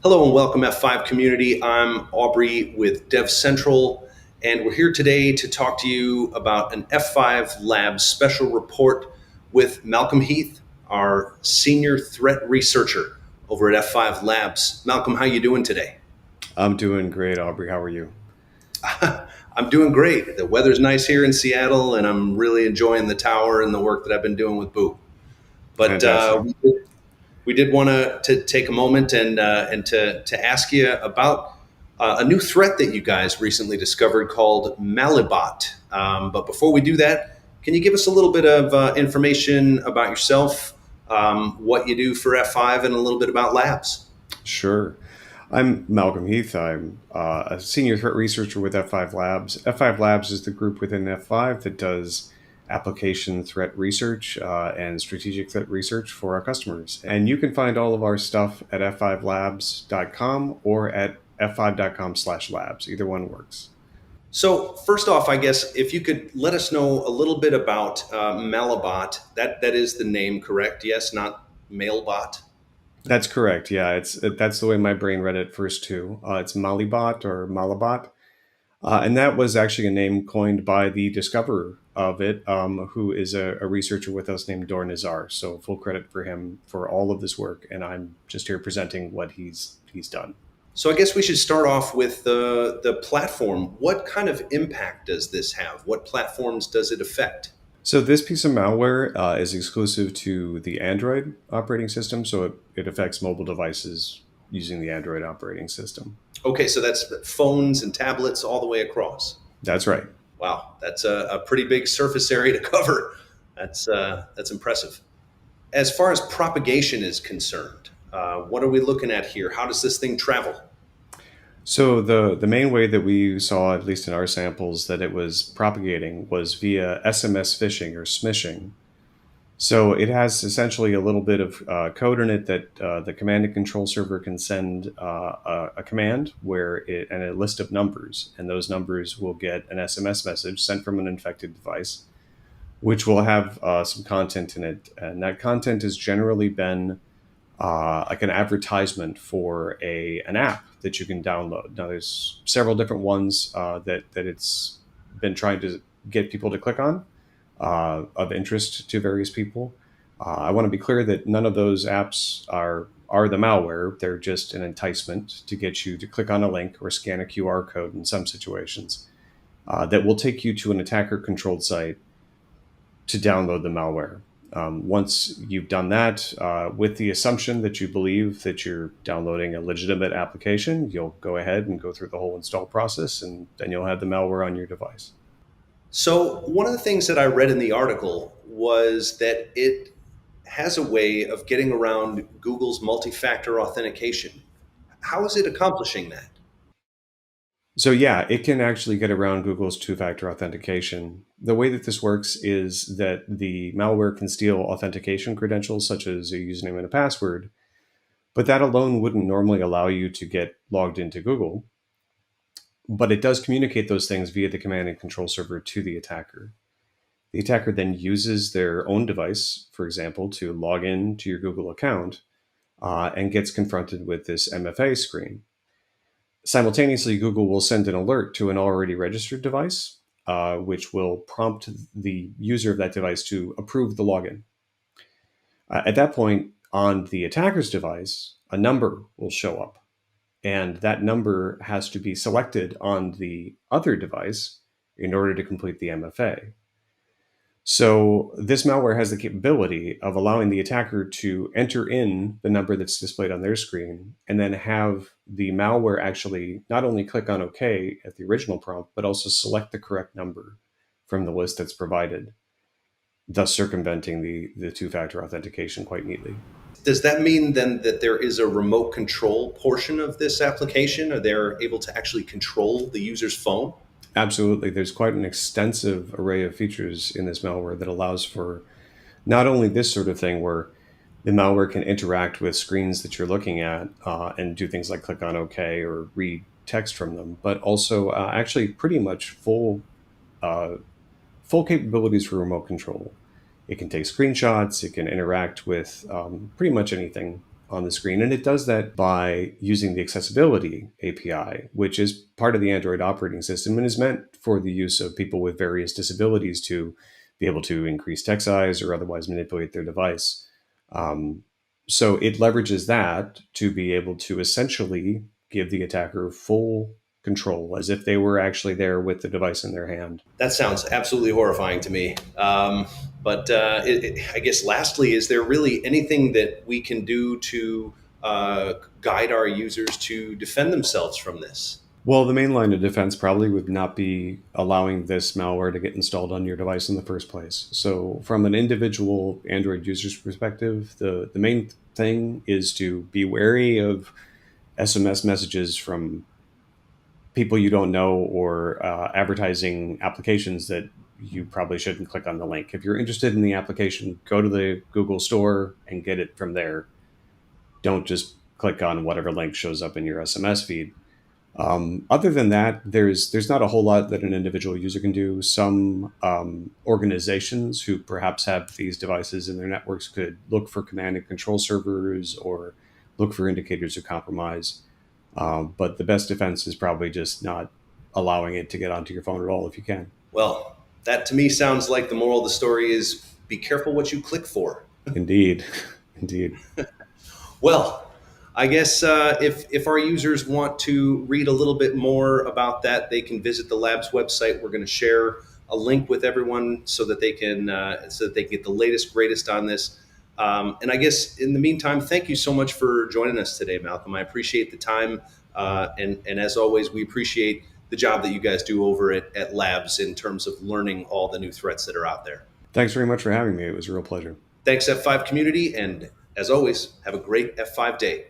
Hello and welcome F5 community. I'm Aubrey with Dev Central, and we're here today to talk to you about an F5 Labs special report with Malcolm Heath, our senior threat researcher over at F5 Labs. Malcolm, how you doing today? I'm doing great, Aubrey. How are you? I'm doing great. The weather's nice here in Seattle, and I'm really enjoying the tower and the work that I've been doing with Boo. But Fantastic. we did want to take a moment and to ask you about a new threat that you guys recently discovered called Malibot. But before we do that, can you give us a little bit of information about yourself, what you do for F5, and a little bit about Labs? Sure. I'm Malcolm Heath. I'm a senior threat researcher with F5 Labs. F5 Labs is the group within F5 that does application threat research and strategic threat research for our customers. And you can find all of our stuff at f5labs.com or at f5.com/labs. Either one works. So first off, I guess if you could let us know a little bit about Malibot. That is the name, correct? Yes, not Mailbot. That's correct. Yeah, that's the way my brain read it first too. It's Malibot or Malibot. And that was actually a name coined by the discoverer of it, who is a researcher with us named Dor Nazar. So full credit for him for all of this work, and I'm just here presenting what he's done. So I guess we should start off with the platform. What kind of impact does this have? What platforms does it affect? So this piece of malware is exclusive to the Android operating system, so it affects mobile devices using the Android operating system. Okay, so that's phones and tablets all the way across. That's right. Wow, that's a pretty big surface area to cover. That's impressive. As far as propagation is concerned, what are we looking at here? How does this thing travel? So the main way that we saw, at least in our samples, that it was propagating was via SMS phishing or smishing. So it has essentially a little bit of code in it that the command and control server can send a command where it and a list of numbers, and those numbers will get an SMS message sent from an infected device, which will have some content in it, and that content has generally been like an advertisement for a an app that you can download. Now, there's several different ones that it's been trying to get people to click on of interest to various people. I want to be clear that none of those apps are the malware. They're just an enticement to get you to click on a link or scan a QR code in some situations that will take you to an attacker-controlled site to download the malware. Once you've done that, with the assumption that you believe that you're downloading a legitimate application, you'll go ahead and go through the whole install process, and then you'll have the malware on your device. So one of the things that I read in the article was that it has a way of getting around Google's multi-factor authentication. How is it accomplishing that? So yeah, it can actually get around Google's two-factor authentication. The way that this works is that the malware can steal authentication credentials such as a username and a password, but that alone wouldn't normally allow you to get logged into Google. But it does communicate those things via the command and control server to the attacker. The attacker then uses their own device, for example, to log in to your Google account and gets confronted with this MFA screen. Simultaneously, Google will send an alert to an already registered device, which will prompt the user of that device to approve the login. At that point, on the attacker's device, a number will show up, and that number has to be selected on the other device in order to complete the MFA. So this malware has the capability of allowing the attacker to enter in the number that's displayed on their screen and then have the malware actually not only click on OK at the original prompt, but also select the correct number from the list that's provided, thus circumventing the two-factor authentication quite neatly. Does that mean then that there is a remote control portion of this application? Are they able to actually control the user's phone? Absolutely. There's quite an extensive array of features in this malware that allows for not only this sort of thing where the malware can interact with screens that you're looking at and do things like click on OK or read text from them, but also actually pretty much uh, full capabilities for remote control. It can take screenshots. It can interact with pretty much anything on the screen. And it does that by using the accessibility API, which is part of the Android operating system and is meant for the use of people with various disabilities to be able to increase text size or otherwise manipulate their device. Um, so it leverages that to be able to essentially give the attacker full control as if they were actually there with the device in their hand. That sounds absolutely horrifying to me. But I guess, lastly, is there really anything that we can do to guide our users to defend themselves from this? Well, the main line of defense probably would not be allowing this malware to get installed on your device in the first place. So, from an individual Android user's perspective, the main thing is to be wary of SMS messages from people you don't know or advertising applications that you probably shouldn't click on the link. If you're interested in the application, go to the Google Store and get it from there. Don't just click on whatever link shows up in your SMS feed. Other than that, there's not a whole lot that an individual user can do. Some organizations who perhaps have these devices in their networks could look for command and control servers or look for indicators of compromise. But the best defense is probably just not allowing it to get onto your phone at all if you can. Well, that to me sounds like the moral of the story is be careful what you click for. Indeed, indeed. Well, I guess if our users want to read a little bit more about that, they can visit the lab's website. We're going to share a link with everyone so that they can get the latest, greatest on this. And I guess in the meantime, thank you so much for joining us today, Malcolm. I appreciate the time, and as always, we appreciate the job that you guys do over at Labs in terms of learning all the new threats that are out there. Thanks very much for having me. It was a real pleasure. Thanks, F5 community, and as always, have a great F5 day.